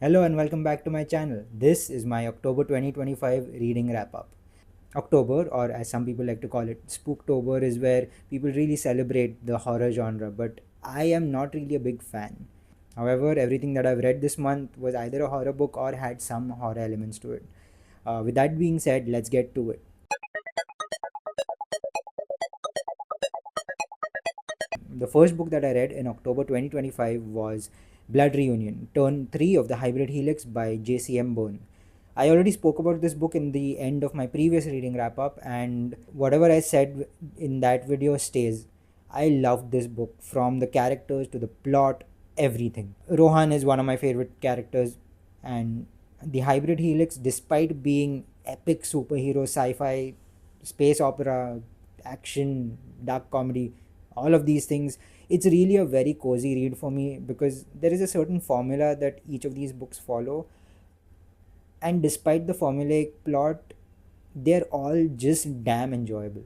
Hello and welcome back to my channel. This is my October 2025 reading wrap up. October, or as some people like to call it, Spooktober, is where people really celebrate the horror genre, but I am not really a big fan. However, everything that I've read this month was either a horror book or had some horror elements to it. With that being said, let's get to it. The first book that I read in October 2025 was Blood Reunion, Turn 3 of the Hybrid Helix by JCM Berne. I already spoke about this book in the end of my previous reading wrap up, and whatever I said in that video stays. I loved this book from the characters to the plot, everything. Rohan is one of my favorite characters, and the Hybrid Helix, despite being epic superhero, sci fi, space opera, action, dark comedy, all of these things, it's really a very cozy read for me because there is a certain formula that each of these books follow, and despite the formulaic plot, they're all just damn enjoyable.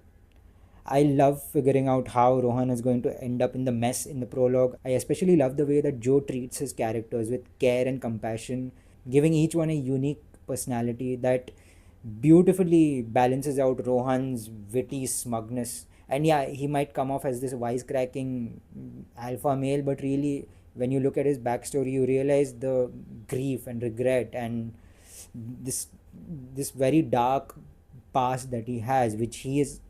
I love figuring out how Rohan is going to end up in the mess in the prologue. I especially love the way that Joe treats his characters with care and compassion, giving each one a unique personality that beautifully balances out Rohan's witty smugness. And yeah, he might come off as this wisecracking alpha male, but really, when you look at his backstory, you realize the grief and regret and this this very dark past that he has, which he is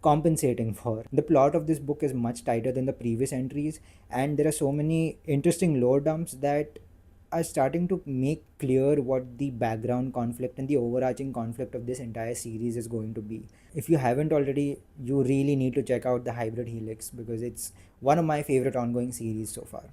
compensating for. The plot of this book is much tighter than the previous entries, and there are so many interesting lore dumps that are starting to make clear what the background conflict and the overarching conflict of this entire series is going to be. If you haven't already, you really need to check out the Hybrid Helix because it's one of my favorite ongoing series so far.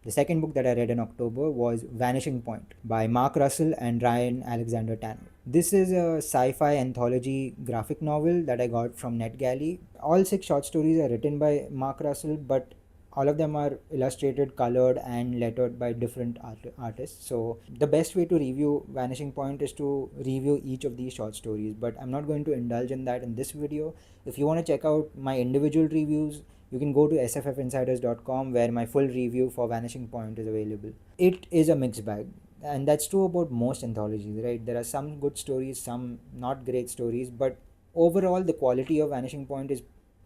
The second book that I read in October was Vanishing Point by Mark Russell and Ryan Alexander Tanner. This is a sci-fi anthology graphic novel that I got from NetGalley. All 6 short stories are written by Mark Russell, but all of them are illustrated, colored, and lettered by different artists. So the best way to review Vanishing Point is to review each of these short stories, but I'm not going to indulge in that in this video. If you want to check out my individual reviews, you can go to sffinsiders.com where my full review for Vanishing Point is available. It is a mixed bag, and that's true about most anthologies, right? There are some good stories, some not great stories, but overall the quality of Vanishing Point is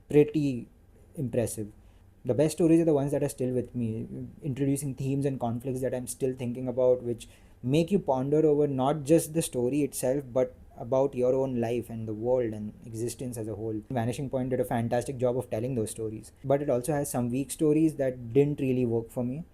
pretty impressive. The best stories are the ones that are still with me, introducing themes and conflicts that I'm still thinking about, which make you ponder over not just the story itself, but about your own life and the world and existence as a whole. Vanishing Point did a fantastic job of telling those stories, but it also has some weak stories that didn't really work for me.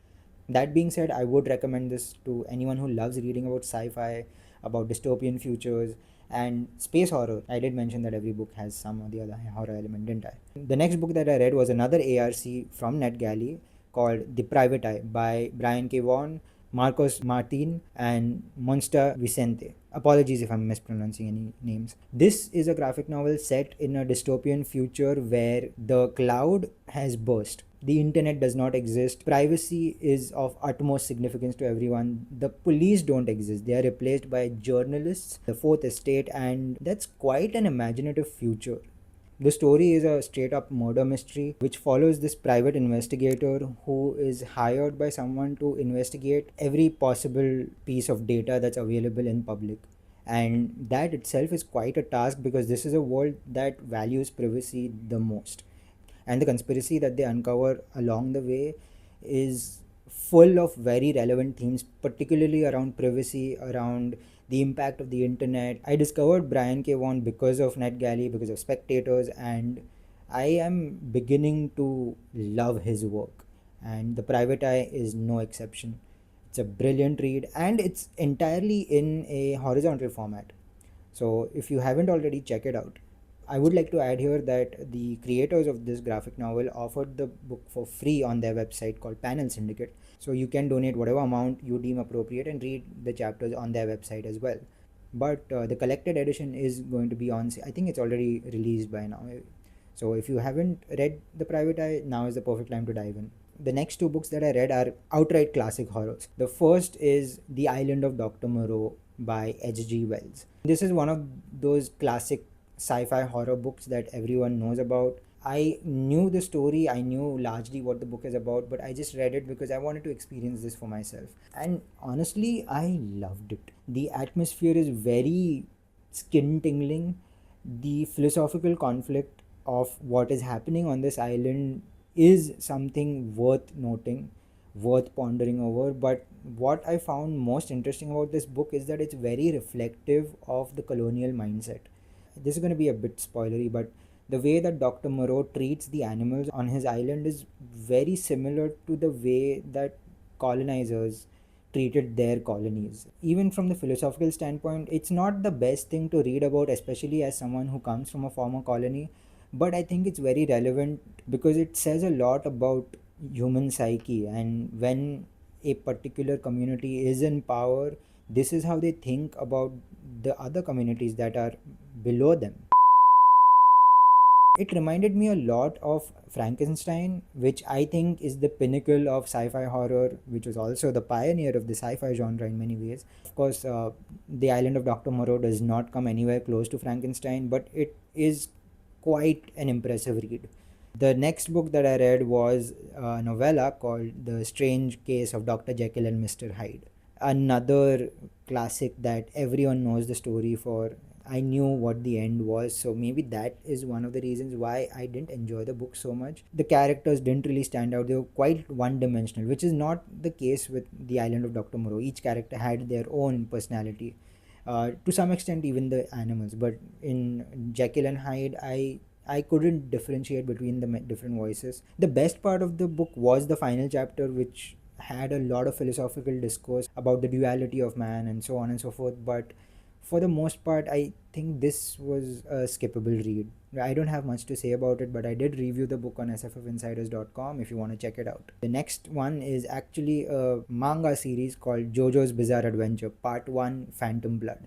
That being said, I would recommend this to anyone who loves reading about sci-fi, about dystopian futures, and space horror. I did mention that every book has some or the other horror element, didn't I? The next book that I read was another ARC from NetGalley called The Private Eye by Brian K. Vaughan, Marcos Martín, and Munsta Vicente. Apologies if I'm mispronouncing any names. This is a graphic novel set in a dystopian future where the cloud has burst. The internet does not exist. Privacy is of utmost significance to everyone. The police don't exist. They are replaced by journalists, the fourth estate, and that's quite an imaginative future. The story is a straight up murder mystery which follows this private investigator who is hired by someone to investigate every possible piece of data that's available in public. And that itself is quite a task because this is a world that values privacy the most. And the conspiracy that they uncover along the way is full of very relevant themes, particularly around privacy, around the impact of the internet. I discovered Brian K. Vaughan because of NetGalley, because of Spectators, and I am beginning to love his work. And The Private Eye is no exception. It's a brilliant read, and it's entirely in a horizontal format. So if you haven't already, check it out. I would like to add here that the creators of this graphic novel offered the book for free on their website called Panel Syndicate. So you can donate whatever amount you deem appropriate and read the chapters on their website as well. But the collected edition is going to be on, I think it's already released by now. So if you haven't read The Private Eye, now is the perfect time to dive in. The next 2 books that I read are outright classic horrors. The first is The Island of Dr. Moreau by H.G. Wells. This is one of those classic sci-fi horror books that everyone knows about. I knew the story, I knew largely what the book is about, but I just read it because I wanted to experience this for myself. And honestly, I loved it. The atmosphere is very skin tingling. The philosophical conflict of what is happening on this island is something worth noting, worth pondering over. But what I found most interesting about this book is that it's very reflective of the colonial mindset. This is going to be a bit spoilery, but the way that Dr. Moreau treats the animals on his island is very similar to the way that colonizers treated their colonies. Even from the philosophical standpoint, it's not the best thing to read about, especially as someone who comes from a former colony, but I think it's very relevant because it says a lot about human psyche. And when a particular community is in power, this is how they think about the other communities that are below them. It reminded me a lot of Frankenstein, which I think is the pinnacle of sci-fi horror, which was also the pioneer of the sci-fi genre in many ways. Of course, The Island of Dr. Moreau does not come anywhere close to Frankenstein, but it is quite an impressive read. The next book that I read was a novella called The Strange Case of Dr. Jekyll and Mr. Hyde. Another classic that everyone knows the story for. I knew what the end was, so maybe that is one of the reasons why I didn't enjoy the book so much. The characters didn't really stand out, they were quite one dimensional, which is not the case with The Island of Dr. Moreau. Each character had their own personality, to some extent, even the animals. But in Jekyll and Hyde, I couldn't differentiate between the different voices. The best part of the book was the final chapter, which had a lot of philosophical discourse about the duality of man and so on and so forth. But for the most part, I think this was a skippable read. I don't have much to say about it, but I did review the book on sffinsiders.com if you want to check it out. The next one is actually a manga series called JoJo's Bizarre Adventure, Part 1, Phantom Blood.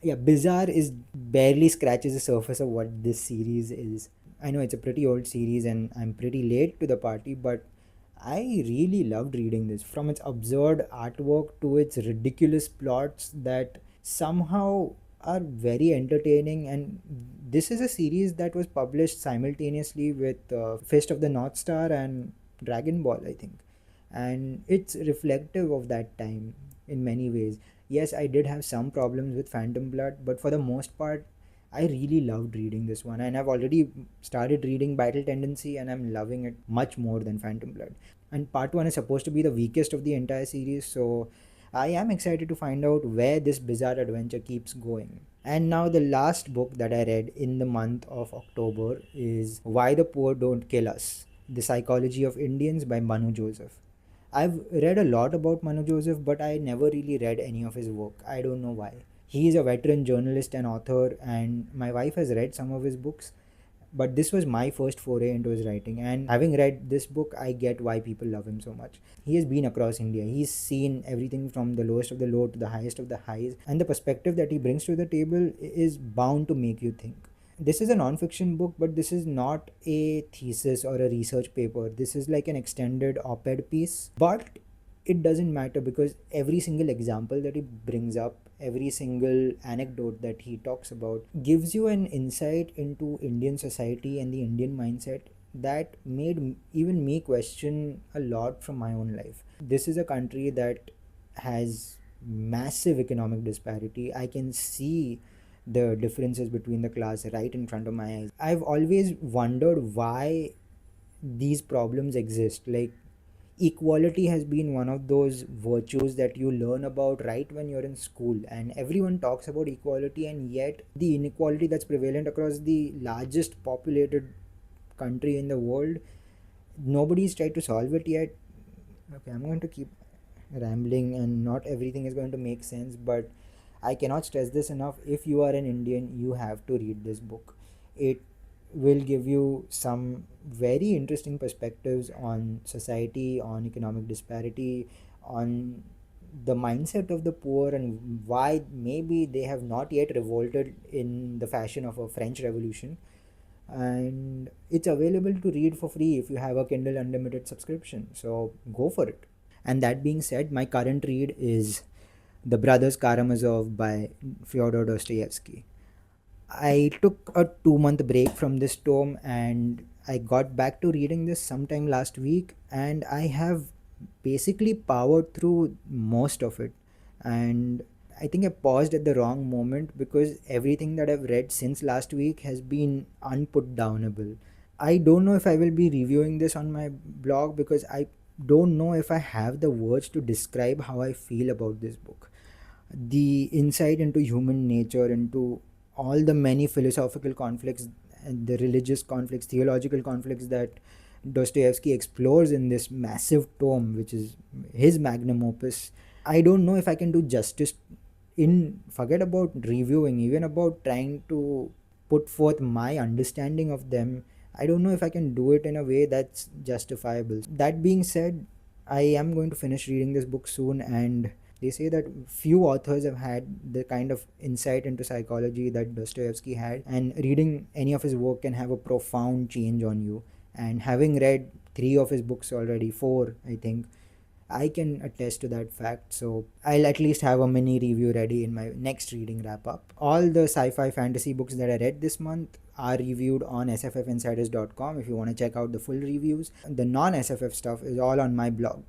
Yeah, Bizarre is barely scratches the surface of what this series is. I know it's a pretty old series and I'm pretty late to the party, but I really loved reading this. From its absurd artwork to its ridiculous plots that somehow are very entertaining. And this is a series that was published simultaneously with Fist of the North Star and Dragon Ball, I think. And it's reflective of that time in many ways. Yes, I did have some problems with Phantom Blood, but for the most part, I really loved reading this one, and I've already started reading Battle Tendency, and I'm loving it much more than Phantom Blood. And part 1 is supposed to be the weakest of the entire series, so I am excited to find out where this bizarre adventure keeps going. And now, the last book that I read in the month of October is Why the Poor Don't Kill Us: The Psychology of Indians by Manu Joseph. I've read a lot about Manu Joseph, but I never really read any of his work. I don't know why. He is a veteran journalist and author, and my wife has read some of his books, but this was my first foray into his writing. And having read this book, I get why people love him so much. He has been across India, he's seen everything from the lowest of the low to the highest of the highs, and the perspective that he brings to the table is bound to make you think. This is a non-fiction book, but this is not a thesis or a research paper. This is like an extended op-ed piece, but it doesn't matter because every single example that he brings up, every single anecdote that he talks about, gives you an insight into Indian society and the Indian mindset that made even me question a lot from my own life. This is a country that has massive economic disparity. I can see the differences between the class right in front of my eyes. I've always wondered why these problems exist. Like, equality has been one of those virtues that you learn about right when you're in school, and everyone talks about equality, and yet the inequality that's prevalent across the largest populated country in the world, nobody's tried to solve it yet. Okay, I'm going to keep rambling and not everything is going to make sense, but I cannot stress this enough. If you are an Indian, you have to read this book. It will give you some very interesting perspectives on society, on economic disparity, on the mindset of the poor, and why maybe they have not yet revolted in the fashion of a French Revolution. And it's available to read for free if you have a Kindle Unlimited subscription, so go for it. And that being said, my current read is The Brothers Karamazov by Fyodor Dostoevsky. I took a 2-month break from this tome, and I got back to reading this sometime last week, and I have basically powered through most of it. And I think I paused at the wrong moment because everything that I've read since last week has been unputdownable. I don't know if I will be reviewing this on my blog because I don't know if I have the words to describe how I feel about this book. The insight into human nature, into all the many philosophical conflicts and the religious conflicts, theological conflicts that Dostoevsky explores in this massive tome, which is his magnum opus. I don't know if I can do justice in, forget about reviewing, even about trying to put forth my understanding of them. I don't know if I can do it in a way that's justifiable. That being said, I am going to finish reading this book soon, and they say that few authors have had the kind of insight into psychology that Dostoevsky had, and reading any of his work can have a profound change on you. And having read 3 of his books already, 4, I think, I can attest to that fact. So I'll at least have a mini review ready in my next reading wrap up. All the sci-fi fantasy books that I read this month are reviewed on sffinsiders.com if you want to check out the full reviews. The non-SFF stuff is all on my blog.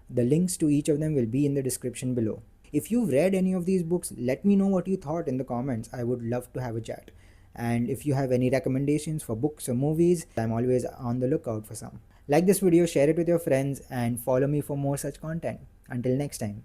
The links to each of them will be in the description below. If you've read any of these books, let me know what you thought in the comments. I would love to have a chat. And if you have any recommendations for books or movies, I'm always on the lookout for some. Like this video, share it with your friends, and follow me for more such content. Until next time.